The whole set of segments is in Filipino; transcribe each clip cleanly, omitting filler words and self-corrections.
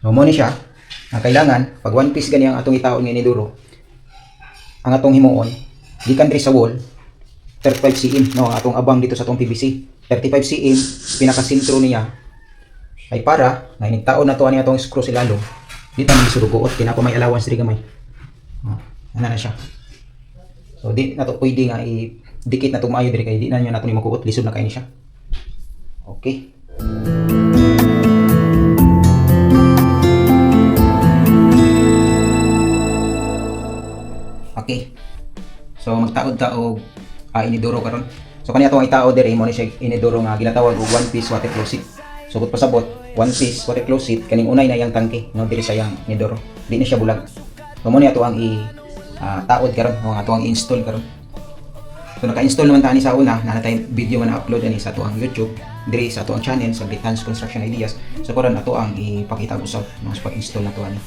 Mo ni siya ang kailangan pag one piece gani ang atong itaon nga iniduro. Ang atong himuon gikan diri sa wall 35 cm no ang atong abang dito sa atong PVC. 35 cm pinakasentro niya ay para na inigtaon na to ani atong screw silalo. Dito man surugoot kinapa may allowance diri gamay. Ana na siya. So di na to pwede nga i-dikit na to maayo diri kay di na niya nato ni makuot lisod na kay ni siya. Okay. Okay. So magtaod ta og inidoro karon. So kani ato ang itaod diri mo ni siya inidoro nga ginatawag og one piece water closet. So but pasabot one piece water closet kaning unay na yang tangke no diri sa yang inidoro. Di na siya bulag. So mo ni ato ang taod karon o ato ang install karon. So naka-install naman tani sa una na natay video man na-upload ani sa ato ang YouTube diri sa ato ang channel sa Britan's Construction Ideas. So karon ato ang ipakita usab no sa pag-install nato ani.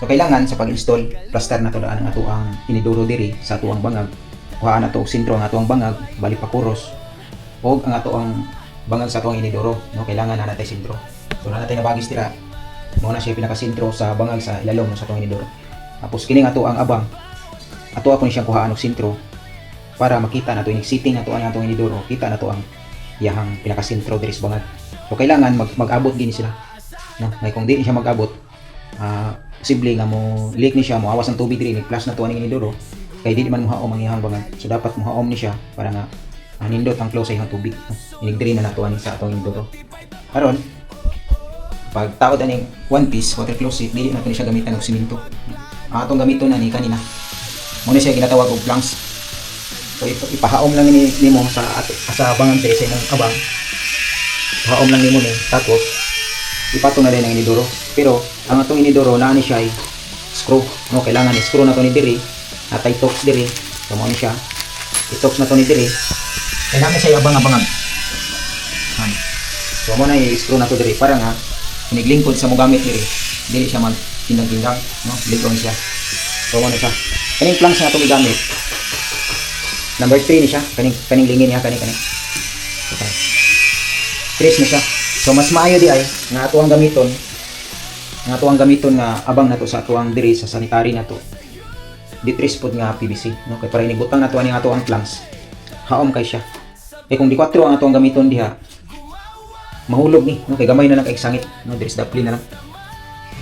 So kailangan sa pag-install, plaster na to daan ang ato ang iniduro diri sa ato ang bangag. Kuhaan nato og sentro ang ato ang bangag, bali pa kuros. Og ang ato ang bangag sa ato ang iniduro, no kailangan na natay sentro. So na natay nabagis dira. Mo na siya pinaka-sentro sa bangag sa ilalom sa ato ang iniduro. Tapos kining ato ang abang. Ato ako ni siyang kuhaan og sentro para makita nato inig sitting nato ang ato ang iniduro. Kita nato ang iyahang pinaka-sentro diri sa bangag. So kailangan mag-abot gini sila. No, may kung di siya mag-abot, posible nga mo leak ni siya, mo awas ang tubig diri ni plus na to aning inidoro kay di man mohaom ang iyang bangag. So dapat mohaom ni siya para nga nindot ang close sa iyang tubig. Inig diri na nato ani sa atong inidoro. Karon pag taod aning one piece water closet dili nato ni siya gamitan og semento. Ang atong gamiton na ni kanina mo ni siya ginatawag og planks. So ipahaom lang nimo sa bangag diri sa imong abang. Pahaom lang nimo ni tapos ipatong na rin ang inidoro. Pero ang atong inidoro naa ni siya ay screw, no kailangan i-screw na to ni diri, natay tox diri. So mo ni siya i-tox na to ni diri. Kailangan siya abang-abangan. So mo na i-screw na to diri para nga iniglingkod sa mo gamit diri. Dili siya mag tindang-tindang, no? Ligong siya. So mo na siya. Kaning planks nga atong igamit. Number 3 ni siya, kaning lingin niya kani. Okay. 3 na siya. So mas maayo di ay nga ato ang gamiton nga abang nato sa ato ang diri sa sanitary nato. Di tres pod nga PVC, no kay para inibutang nato ani ato ang planks. Haom kay siya. Kay kung di 4 ang ato ang gamiton diha, mahulog ni, no kay gamay na lang kay sangit, no diri sa dapli na lang.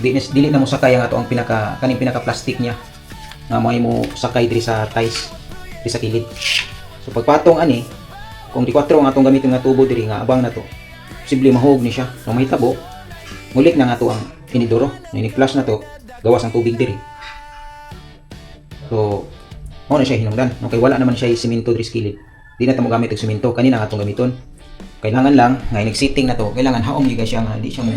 Dili na mo sakay ang ato ang pinaka plastic niya. Nga mo sakay diri sa ties, diri sa kilid. So pagpatong ani, kung di 4 ang atong gamiton nga tubo diri nga abang nato, posible mahug ni siya. So may tabo, mulik na nga to ang inidoro. Inig-flush na to, gawas ang tubig diri. So, mo na siya hinungdan. Okay, wala naman siya semento diri sa kilid. Di na ta mo gamit og semento. Kanina nga atong gamiton. Kailangan lang nga inig-sitting na to, kailangan haom giga siya nga di siya mo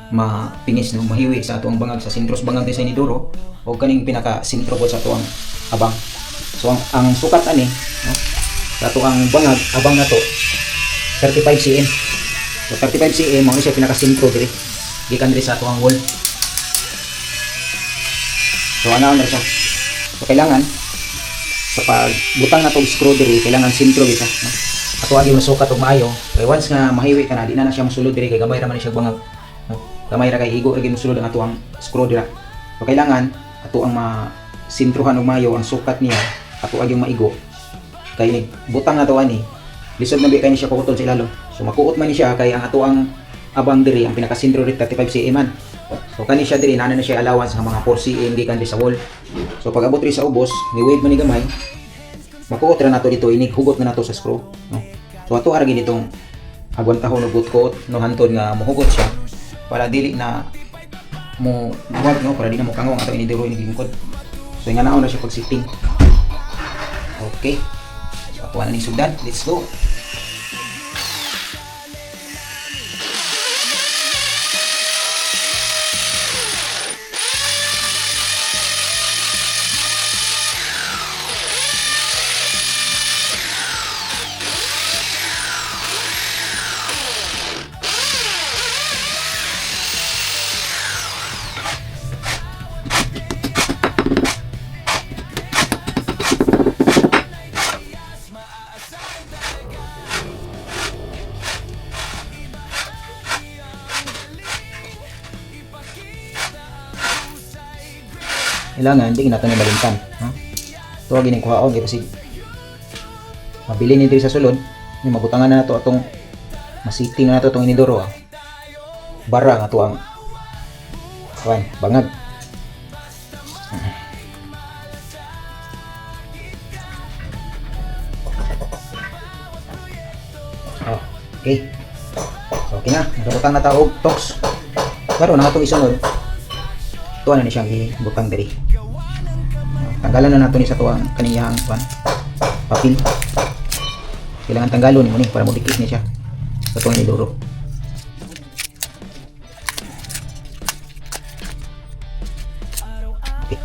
mapingis no, mahiwi sa ato ang bangag sa sentros bangag sa inidoro o kaning pinaka-sentro po sa ato ang abang. So ang sukat ani, no, sa ato ang bangag abang na to 35 cm. So 35 cm mo ni siya pinaka-sentro diri. Gikan diri sa ato ang wall. So ana na siya. So kailangan sa pagbutang na tong screw diri kailangan sentro kita, no? Ato agi masukat og maayo. Kay once nga mahiwi ka na di na siya mosulod diri kay gamay ra man siya bangag. No? Gamay ra kay igo ra gyud mosulod ang ato ang screw dira. So kailangan ato ang masentruhan og maayo ang sukat niya. Ato agi maigo. Kay butang na to ani lisod na bi kay siya kukuton sa ilalom. So makuot man ni siya kay ang ato ang abang diri ang pinaka-sentro diri 35 cm man. So kani siya diri nana na siya allowance nga mga 4 cm gikan diri sa wall. So pag abot diri sa ubos, ni wave man ni gamay. Makuot ra nato dito inig hugot na nato sa screw, no. So ato ara gid itong agwantahon og butkot no hantod nga mohugot siya para dili na mo buwag, no, para di na mo kangong ato inidiro inig lingkod. So nga naon na siya pag sitting. Okay. So ato na ning sugdan. Let's go. kailangan di nato ni balintan, no? Tuwa gini kuhaon kay basig mabili ni diri sa sulod, ni mabutangan na nato atong masiting na nato atong inidoro, bara nga to ang kuan bangag. Okay. So, okay na. Nakabutang na taog tox. Pero na itong isunod, tuwa na ni siyang ibutang diri. Tanggalan na nato ni sa tuwang kaniyang papel. Kailangan tanggalon mo ni para mo dikit ni siya sa tuwang inidoro. Okay.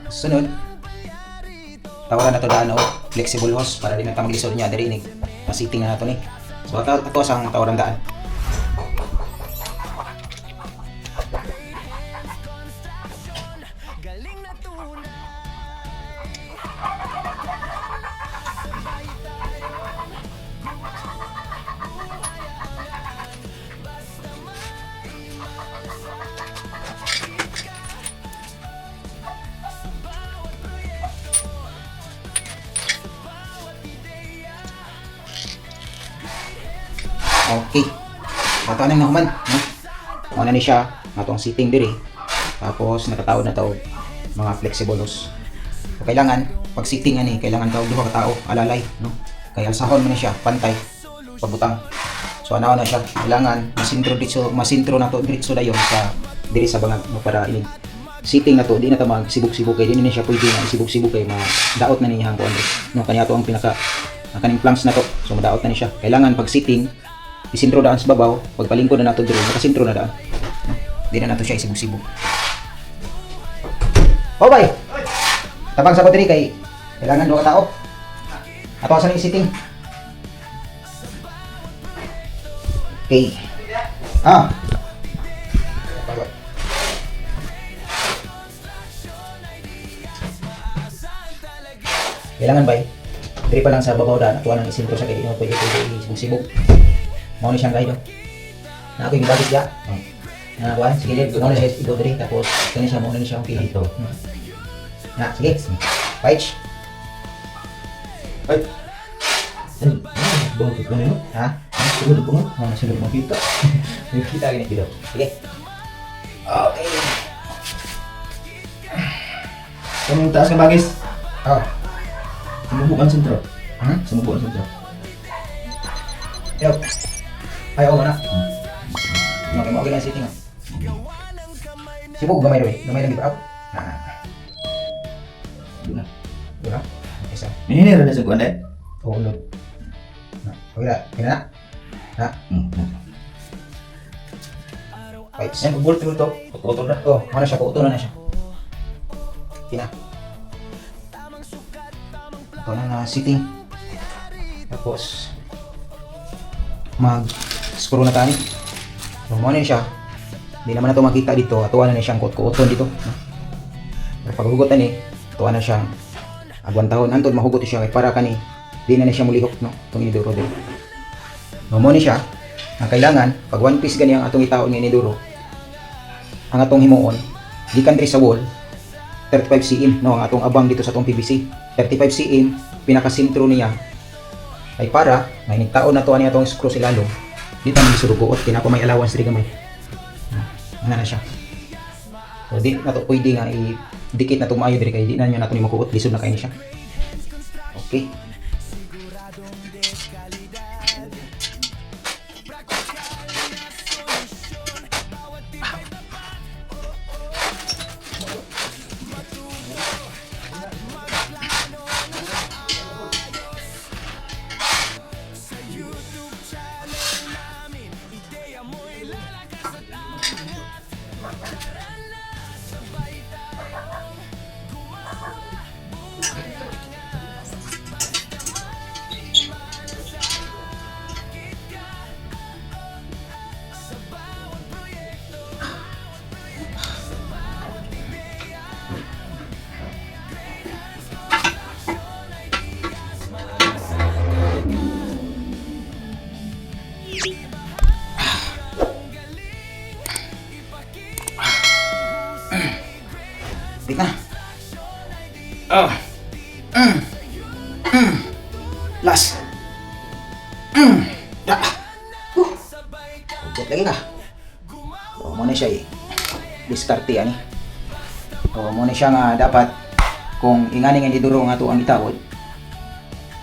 Sunod, tawaran na to daan o flexible hose para di na tamang lisod niya diri inig masiting na nato ni. So ato sang tawaran daan. Okay. Bato nang nahuman, no? Muna ni siya atong sitting diri. Tapos nakatawod na tawag mga flexible hose. So, kailangan pag sitting ani kailangan tawag duha ka tao alalay, no? Kaya alsahon mo na siya pantay pabutang. So ana na siya kailangan masintro na to diretso dayon sa diri sa bangag no, para ini sitting na to di na ta magsibuk-sibuk kay di na siya pwede na sibuk-sibuk kay madaot na niya ang kuan no kanya to ang pinaka kaning planks na to. So madaot na ni siya. Kailangan pag sitting isintro daan sa babaw, pagpalingkod na nato diri, nakasintro na daan. Di na nato siya isibog-sibog. Oh bay! Tabang sa ko diri kay kailangan duha ka tao. Ato asa ni sitting. Okay. Kailangan bay. Diri pa lang sa babaw daan, ato nang isintro sa kay di mo pwede isibog-sibog. Mao ni siyang guide. Na ako yung bagis ya. Na kuan, sige dito mo na siya igo diri tapos kani siya mo na siya ang pili ito. Na sige. Fight. Ay. Bawat ko na ha? Sunod ko mo. Sunod mo kita. Kita gini dito. Sige. Okay. Kung taas ka bagis. Sumubukan sentro. Sumubukan sentro. Yo. Ayaw mo na. Okay mo, okay lang sitting. Sibog, gamay rin. Gamay lang ipa-up. Doon na. Doon na. Isa. Ini rin sa kuwan eh. Oo, ulod. Okay na. Kina na. Ha? Right. Yan, pag-bolt to. Pag-utol na. Oh, ano siya? Puutulan na siya. Kina. Ito na sitting. Tapos mag-screw na tayo. So, mo na siya. Hindi naman na ito makita dito. Atuwa na siyang kuot-kuoton dito. Pag hugutan atuwa na siyang agwan taon. Antod mahugot siya. Para kani, di na siya mulihok. No? Itong iniduro din. So, mo na siya. Ang kailangan, pag one piece gani ang atong itaon ng iniduro, ang atong himuon, di country sa wall, 35 cm. No? Ang atong abang dito sa atong PVC. 35 cm, pinakasintro niya ay para may nagtaon na to ani atong screw si lalo di ta magsurugoot kinako may allowance diri gamay ana na siya. So di na to pwede nga i-dikit na to maayo diri kay di na niya nato ni makuot lisod na kay ni siya. Okay. Last. Hugot lagi ka. O, muna siya diskarte ani. O, muna siya nga dapat kung ingani nga diduro nga to ang itawod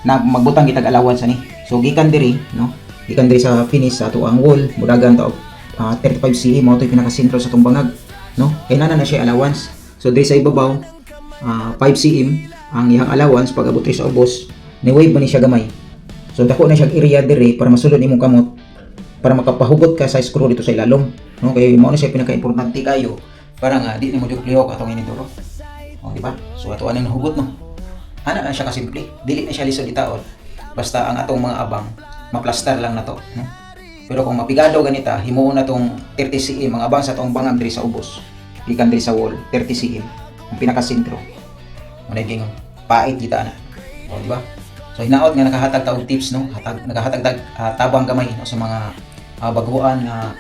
na magbutang kitag allowance ani. So gikan diri no, gikan diri sa finish sa ato ang wall mudagan ta 35 cm mo to pinakasentro sa tong bangag no, kay nana na siya allowance. So diri sa ibabaw 5 cm ang iyang allowance pag abot sa ubos ni wave man ni siya gamay. So dako na siya area diri para masulod imong kamot para makapahugot ka sa screw dito sa ilalom no, kay mao na siya pinaka-importante kayo para nga di nimo duklihok atong iniduro. O di ba? So ato aning hugot no. Ana na siya kasimple. Dili na siya lisod itaon. Basta ang atong mga abang maplastar lang na to, no? Pero kung mapigado ganita, himuon na tong 30 cm mga abang sa atong bangag diri sa ubos. Gikan diri sa wall, 30 cm ang pinakasentro. Muna gingon, pait kita na. O di ba? So hinaot nga nakahatag ta og tips no, nakahatag tabang gamay no sa mga baguhan nga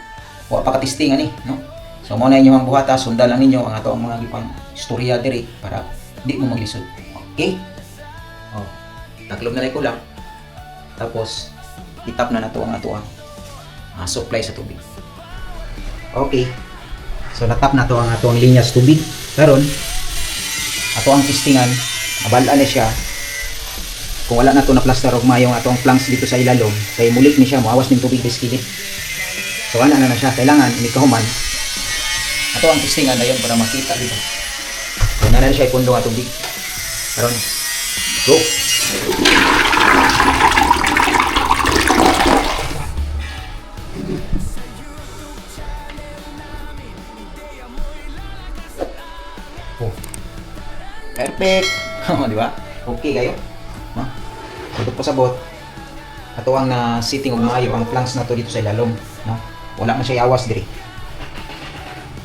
wa pa katisting ani, no. So mo na inyo ang buhata, sundan lang ninyo ang ato ang mga gipang istorya diri para di mo maglisod. Okay? Oh, taklob na lang ko lang. Tapos itap na nato ang ato ang supply sa tubig. Okay. So natap na to ang ato ang linya sa tubig. Karon ato ang testingan, abala na siya. Kung wala na to na plaster og mayo ang ato ang planks dito sa ilalom, kay mulik ni siya moawas ning tubig biskilid. So ana na siya, kailangan ikahuman ato ang testingan dayon para makita dito. So na siya ipundo nga tubig. Karon go. Oh. Perfect. Di ba? Okay kayo. No? Sabot pa sabot. Ato ang na sitting og maayo ang planks na to dito sa ilalom, no? Wala man siya awas diri.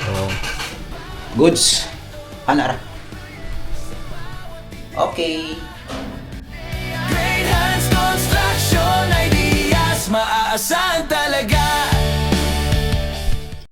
So, goods. Ana ra. Okay. Great Hands Construction Ideas, maaasahan talaga.